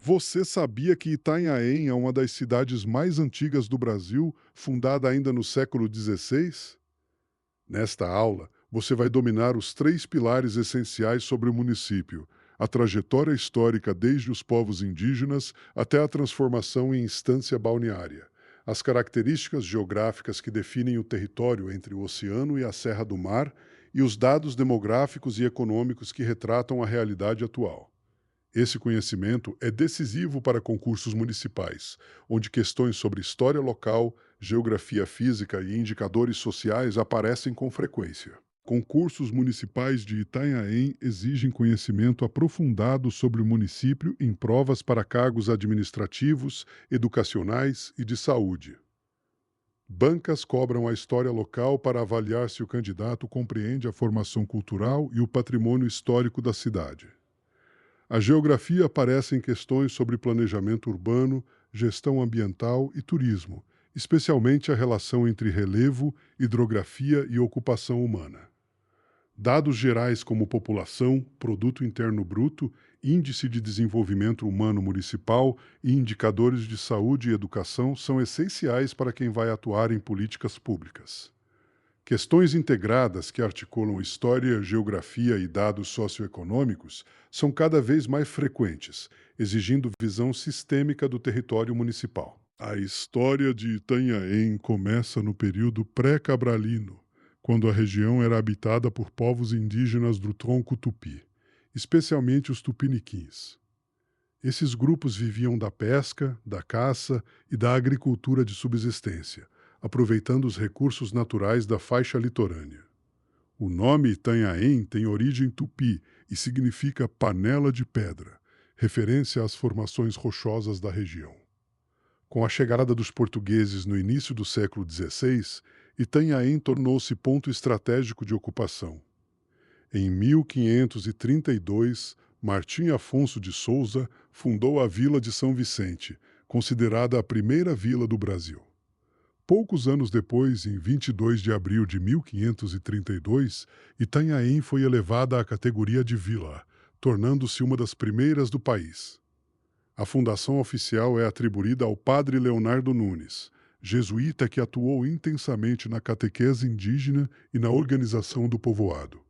Você sabia que Itanhaém é uma das cidades mais antigas do Brasil, fundada ainda no século XVI? Nesta aula, você vai dominar os três pilares essenciais sobre o município: a trajetória histórica desde os povos indígenas até a transformação em instância balneária, as características geográficas que definem o território entre o oceano e a Serra do Mar e os dados demográficos e econômicos que retratam a realidade atual. Esse conhecimento é decisivo para concursos municipais, onde questões sobre história local, geografia física e indicadores sociais aparecem com frequência. Concursos municipais de Itanhaém exigem conhecimento aprofundado sobre o município em provas para cargos administrativos, educacionais e de saúde. Bancas cobram a história local para avaliar se o candidato compreende a formação cultural e o patrimônio histórico da cidade. A geografia aparece em questões sobre planejamento urbano, gestão ambiental e turismo, especialmente a relação entre relevo, hidrografia e ocupação humana. Dados gerais como população, produto interno bruto, índice de desenvolvimento humano municipal e indicadores de saúde e educação são essenciais para quem vai atuar em políticas públicas. Questões integradas que articulam história, geografia e dados socioeconômicos são cada vez mais frequentes, exigindo visão sistêmica do território municipal. A história de Itanhaém começa no período pré-cabralino, quando a região era habitada por povos indígenas do tronco tupi, especialmente os tupiniquins. Esses grupos viviam da pesca, da caça e da agricultura de subsistência, aproveitando os recursos naturais da faixa litorânea. O nome Itanhaém tem origem tupi e significa panela de pedra, referência às formações rochosas da região. Com a chegada dos portugueses no início do século XVI, Itanhaém tornou-se ponto estratégico de ocupação. Em 1532, Martim Afonso de Souza fundou a Vila de São Vicente, considerada a primeira vila do Brasil. Poucos anos depois, em 22 de abril de 1532, Itanhaém foi elevada à categoria de vila, tornando-se uma das primeiras do país. A fundação oficial é atribuída ao padre Leonardo Nunes, jesuíta que atuou intensamente na catequese indígena e na organização do povoado.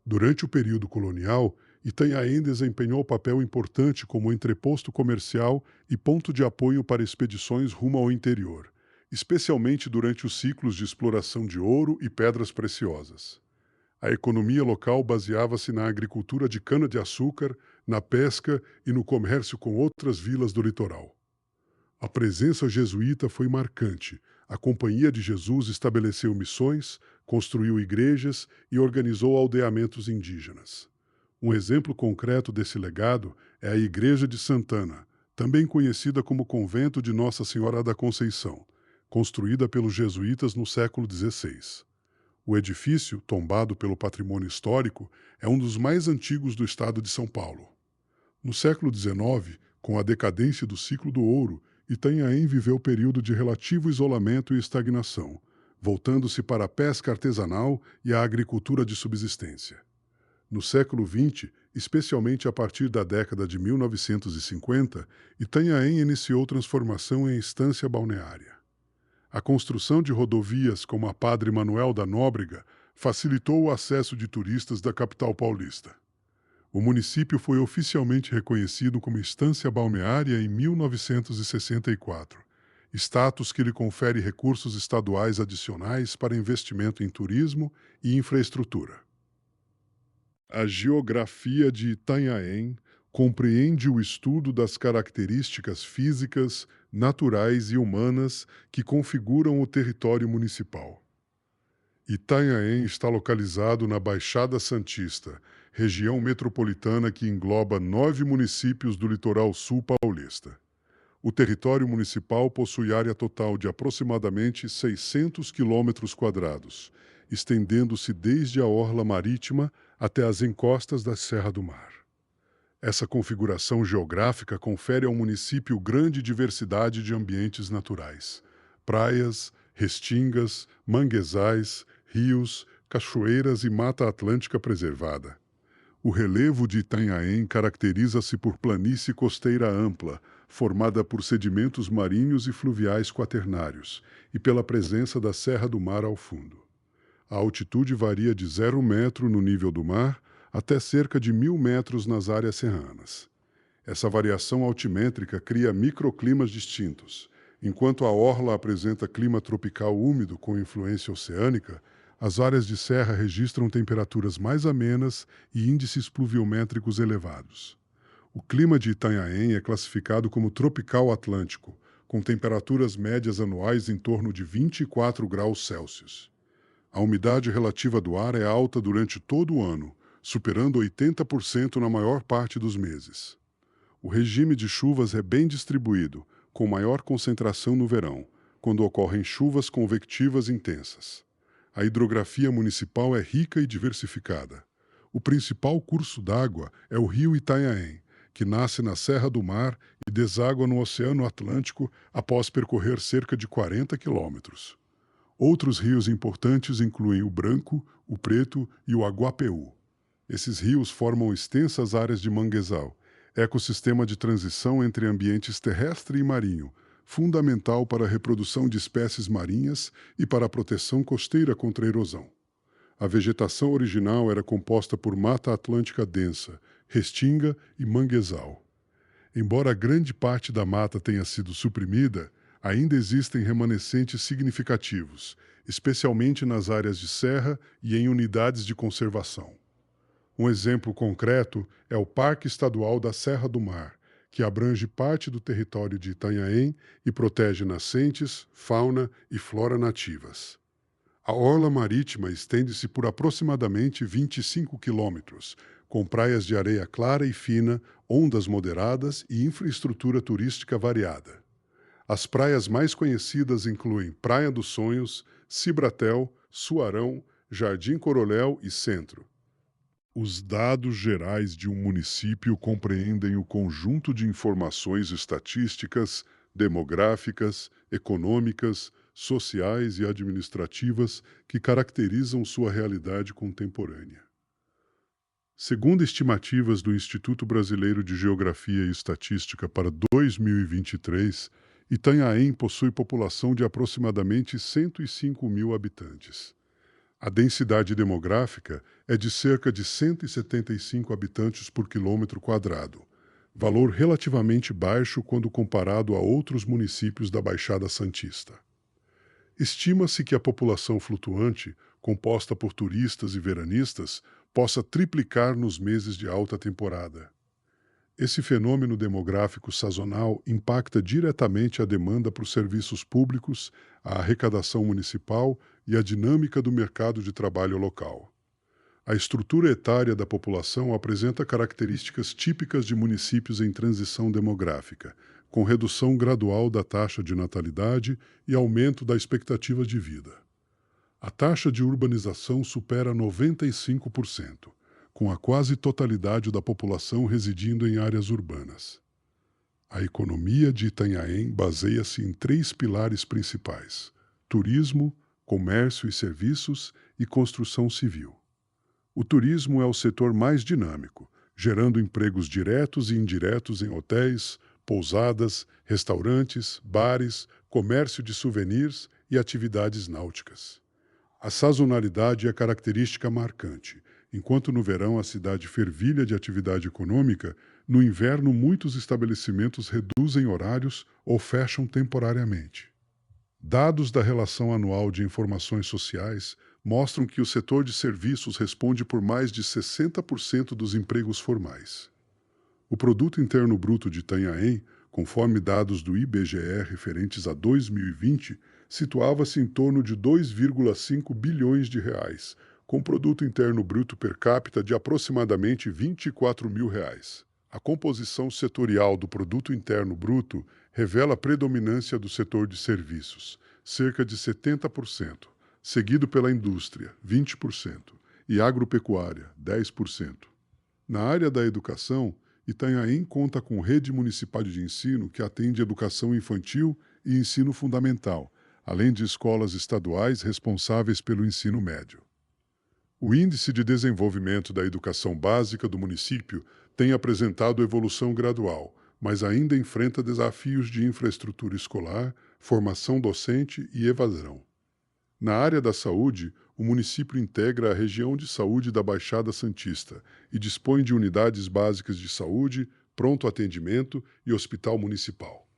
Durante o período colonial, Itanhaém desempenhou papel importante como entreposto comercial e ponto de apoio para expedições rumo ao interior, especialmente durante os ciclos de exploração de ouro e pedras preciosas. A economia local baseava-se na agricultura de cana-de-açúcar, na pesca e no comércio com outras vilas do litoral. A presença jesuíta foi marcante. A Companhia de Jesus estabeleceu missões, construiu igrejas e organizou aldeamentos indígenas. Um exemplo concreto desse legado é a Igreja de Santana, também conhecida como Convento de Nossa Senhora da Conceição, construída pelos jesuítas no século XVI. O edifício, tombado pelo patrimônio histórico, é um dos mais antigos do estado de São Paulo. No século XIX, com a decadência do ciclo do ouro, Itanhaém viveu o período de relativo isolamento e estagnação, voltando-se para a pesca artesanal e a agricultura de subsistência. No século XX, especialmente a partir da década de 1950, Itanhaém iniciou transformação em estância balneária. A construção de rodovias como a Padre Manuel da Nóbrega facilitou o acesso de turistas da capital paulista. O município foi oficialmente reconhecido como estância balneária em 1964, status que lhe confere recursos estaduais adicionais para investimento em turismo e infraestrutura. A geografia de Itanhaém compreende o estudo das características físicas, naturais e humanas que configuram o território municipal. Itanhaém está localizado na Baixada Santista, região metropolitana que engloba 9 municípios do litoral sul paulista. O território municipal possui área total de aproximadamente 600 quilômetros quadrados, estendendo-se desde a orla marítima até as encostas da Serra do Mar. Essa configuração geográfica confere ao município grande diversidade de ambientes naturais: praias, restingas, manguezais, rios, cachoeiras e mata atlântica preservada. O relevo de Itanhaém caracteriza-se por planície costeira ampla, formada por sedimentos marinhos e fluviais quaternários, e pela presença da Serra do Mar ao fundo. A altitude varia de 0 metro no nível do mar até cerca de 1.000 metros nas áreas serranas. Essa variação altimétrica cria microclimas distintos. Enquanto a orla apresenta clima tropical úmido com influência oceânica, as áreas de serra registram temperaturas mais amenas e índices pluviométricos elevados. O clima de Itanhaém é classificado como tropical atlântico, com temperaturas médias anuais em torno de 24 graus Celsius. A umidade relativa do ar é alta durante todo o ano, superando 80% na maior parte dos meses. O regime de chuvas é bem distribuído, com maior concentração no verão, quando ocorrem chuvas convectivas intensas. A hidrografia municipal é rica e diversificada. O principal curso d'água é o rio Itanhaém, que nasce na Serra do Mar e deságua no Oceano Atlântico após percorrer cerca de 40 quilômetros. Outros rios importantes incluem o Branco, o Preto e o Aguapeú. Esses rios formam extensas áreas de manguezal, ecossistema de transição entre ambientes terrestre e marinho, fundamental para a reprodução de espécies marinhas e para a proteção costeira contra a erosão. A vegetação original era composta por mata atlântica densa, restinga e manguezal. Embora grande parte da mata tenha sido suprimida, ainda existem remanescentes significativos, especialmente nas áreas de serra e em unidades de conservação. Um exemplo concreto é o Parque Estadual da Serra do Mar, que abrange parte do território de Itanhaém e protege nascentes, fauna e flora nativas. A orla marítima estende-se por aproximadamente 25 quilômetros, com praias de areia clara e fina, ondas moderadas e infraestrutura turística variada. As praias mais conhecidas incluem Praia dos Sonhos, Cibratel, Suarão, Jardim Coroléu e Centro. Os dados gerais de um município compreendem o conjunto de informações estatísticas, demográficas, econômicas, sociais e administrativas que caracterizam sua realidade contemporânea. Segundo estimativas do Instituto Brasileiro de Geografia e Estatística para 2023, Itanhaém possui população de aproximadamente 105 mil habitantes. A densidade demográfica é de cerca de 175 habitantes por quilômetro quadrado, valor relativamente baixo quando comparado a outros municípios da Baixada Santista. Estima-se que a população flutuante, composta por turistas e veranistas, possa triplicar nos meses de alta temporada. Esse fenômeno demográfico sazonal impacta diretamente a demanda por serviços públicos, a arrecadação municipal e a dinâmica do mercado de trabalho local. A estrutura etária da população apresenta características típicas de municípios em transição demográfica, com redução gradual da taxa de natalidade e aumento da expectativa de vida. A taxa de urbanização supera 95%, com a quase totalidade da população residindo em áreas urbanas. A economia de Itanhaém baseia-se em 3 pilares principais: turismo, comércio e serviços e construção civil. O turismo é o setor mais dinâmico, gerando empregos diretos e indiretos em hotéis, pousadas, restaurantes, bares, comércio de souvenirs e atividades náuticas. A sazonalidade é característica marcante. Enquanto no verão a cidade fervilha de atividade econômica, no inverno muitos estabelecimentos reduzem horários ou fecham temporariamente. Dados da Relação Anual de Informações Sociais mostram que o setor de serviços responde por mais de 60% dos empregos formais. O Produto Interno Bruto de Itanhaém, conforme dados do IBGE referentes a 2020, situava-se em torno de 2,5 bilhões de reais, com Produto Interno Bruto per capita de aproximadamente 24 mil reais. A composição setorial do Produto Interno Bruto revela a predominância do setor de serviços, cerca de 70%, seguido pela indústria, 20%, e agropecuária, 10%. Na área da educação, Itanhaém conta com rede municipal de ensino que atende educação infantil e ensino fundamental, além de escolas estaduais responsáveis pelo ensino médio. O Índice de Desenvolvimento da Educação Básica do município tem apresentado evolução gradual, mas ainda enfrenta desafios de infraestrutura escolar, formação docente e evasão. Na área da saúde, o município integra a região de saúde da Baixada Santista e dispõe de unidades básicas de saúde, pronto atendimento e hospital municipal.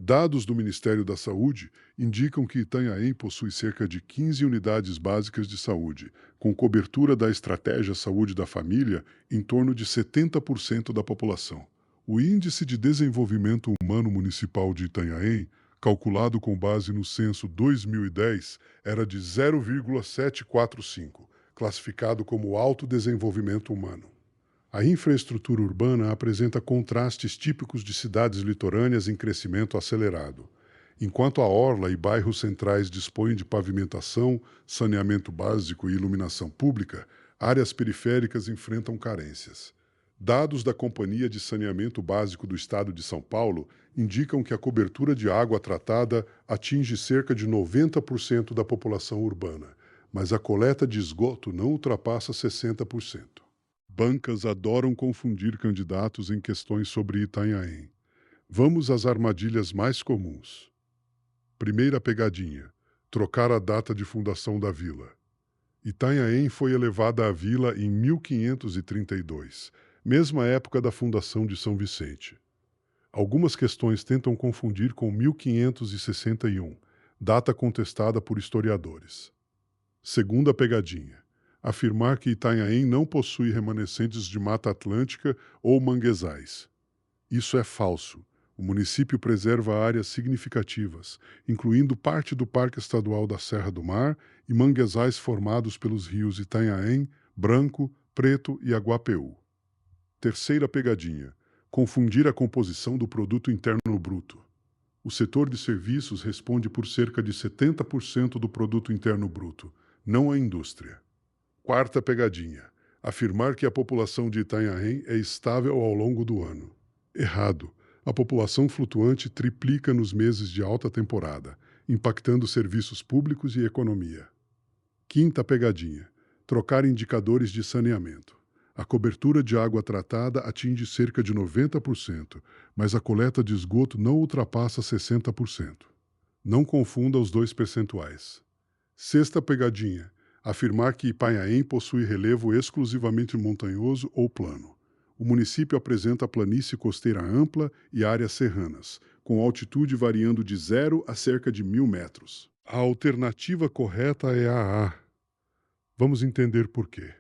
Dados do Ministério da Saúde indicam que Itanhaém possui cerca de 15 unidades básicas de saúde, com cobertura da Estratégia Saúde da Família em torno de 70% da população. O Índice de Desenvolvimento Humano Municipal de Itanhaém, calculado com base no censo 2010, era de 0,745, classificado como alto desenvolvimento humano. A infraestrutura urbana apresenta contrastes típicos de cidades litorâneas em crescimento acelerado. Enquanto a orla e bairros centrais dispõem de pavimentação, saneamento básico e iluminação pública, áreas periféricas enfrentam carências. Dados da Companhia de Saneamento Básico do Estado de São Paulo indicam que a cobertura de água tratada atinge cerca de 90% da população urbana, mas a coleta de esgoto não ultrapassa 60%. Bancas adoram confundir candidatos em questões sobre Itanhaém. Vamos às armadilhas mais comuns. Primeira pegadinha: trocar a data de fundação da vila. Itanhaém foi elevada à vila em 1532, mesma época da fundação de São Vicente. Algumas questões tentam confundir com 1561, data contestada por historiadores. Segunda pegadinha: afirmar que Itanhaém não possui remanescentes de Mata Atlântica ou manguezais. Isso é falso. O município preserva áreas significativas, incluindo parte do Parque Estadual da Serra do Mar e manguezais formados pelos rios Itanhaém, Branco, Preto e Aguapeú. Terceira pegadinha: confundir a composição do produto interno bruto. O setor de serviços responde por cerca de 70% do produto interno bruto, não a indústria. Quarta pegadinha: afirmar que a população de Itanhaém é estável ao longo do ano. Errado. A população flutuante triplica nos meses de alta temporada, impactando serviços públicos e economia. Quinta pegadinha: trocar indicadores de saneamento. A cobertura de água tratada atinge cerca de 90%, mas a coleta de esgoto não ultrapassa 60%. Não confunda os dois percentuais. Sexta pegadinha: afirmar que Itanhaém possui relevo exclusivamente montanhoso ou plano. O município apresenta planície costeira ampla e áreas serranas, com altitude variando de 0 a cerca de 1.000 metros. A alternativa correta é a A. Vamos entender por quê.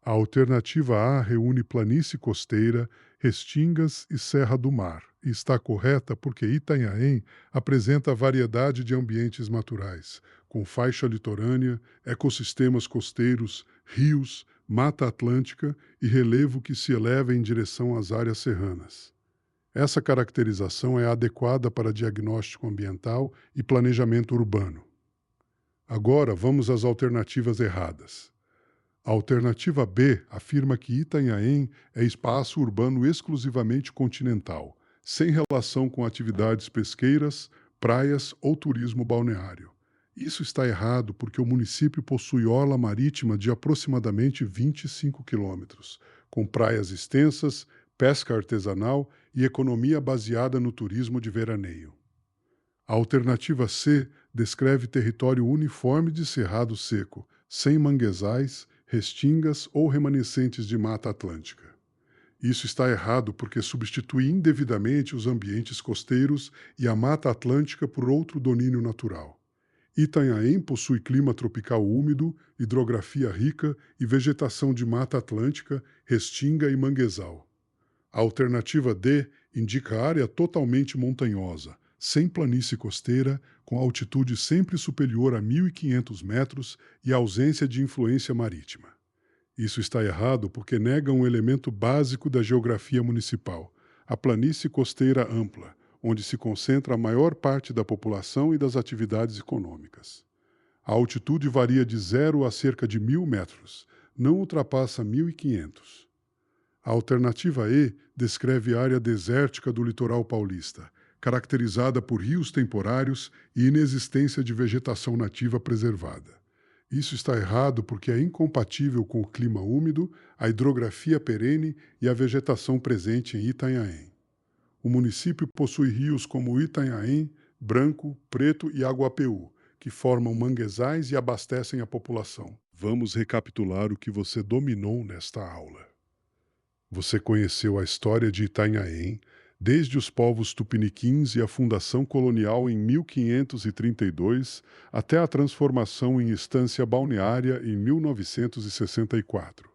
A alternativa A reúne planície costeira, restingas e Serra do Mar, e está correta porque Itanhaém apresenta variedade de ambientes naturais, com faixa litorânea, ecossistemas costeiros, rios, mata atlântica e relevo que se eleva em direção às áreas serranas. Essa caracterização é adequada para diagnóstico ambiental e planejamento urbano. Agora vamos às alternativas erradas. A alternativa B afirma que Itanhaém é espaço urbano exclusivamente continental, sem relação com atividades pesqueiras, praias ou turismo balneário. Isso está errado porque o município possui orla marítima de aproximadamente 25 quilômetros, com praias extensas, pesca artesanal e economia baseada no turismo de veraneio. A alternativa C descreve território uniforme de cerrado seco, sem manguezais, restingas ou remanescentes de mata atlântica. Isso está errado porque substitui indevidamente os ambientes costeiros e a mata atlântica por outro domínio natural. Itanhaém possui clima tropical úmido, hidrografia rica e vegetação de mata atlântica, restinga e manguezal. A alternativa D indica área totalmente montanhosa, sem planície costeira, com altitude sempre superior a 1.500 metros e ausência de influência marítima. Isso está errado porque nega um elemento básico da geografia municipal, a planície costeira ampla, onde se concentra a maior parte da população e das atividades econômicas. A altitude varia de 0 a cerca de 1.000 metros, não ultrapassa 1.500. A alternativa E descreve a área desértica do litoral paulista, caracterizada por rios temporários e inexistência de vegetação nativa preservada. Isso está errado porque é incompatível com o clima úmido, a hidrografia perene e a vegetação presente em Itanhaém. O município possui rios como o Itanhaém, Branco, Preto e Aguapeú, que formam manguezais e abastecem a população. Vamos recapitular o que você dominou nesta aula. Você conheceu a história de Itanhaém, desde os povos tupiniquins e a fundação colonial em 1532 até a transformação em estância balneária em 1964.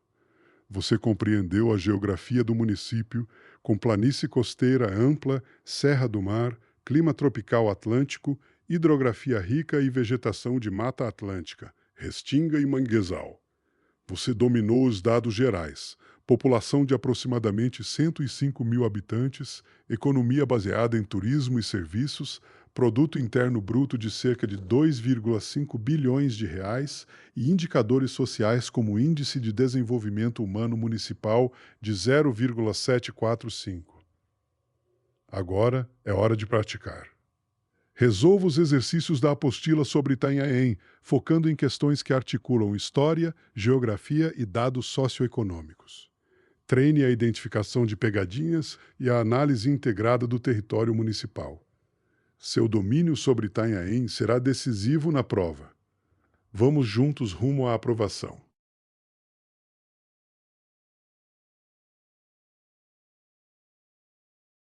Você compreendeu a geografia do município, com planície costeira ampla, Serra do Mar, clima tropical atlântico, hidrografia rica e vegetação de mata atlântica, restinga e manguezal. Você dominou os dados gerais: população de aproximadamente 105 mil habitantes, economia baseada em turismo e serviços, produto interno bruto de cerca de 2,5 bilhões de reais e indicadores sociais como o Índice de Desenvolvimento Humano Municipal de 0,745. Agora é hora de praticar. Resolva os exercícios da apostila sobre Itanhaém, focando em questões que articulam história, geografia e dados socioeconômicos. Treine a identificação de pegadinhas e a análise integrada do território municipal. Seu domínio sobre Itanhaém será decisivo na prova. Vamos juntos rumo à aprovação.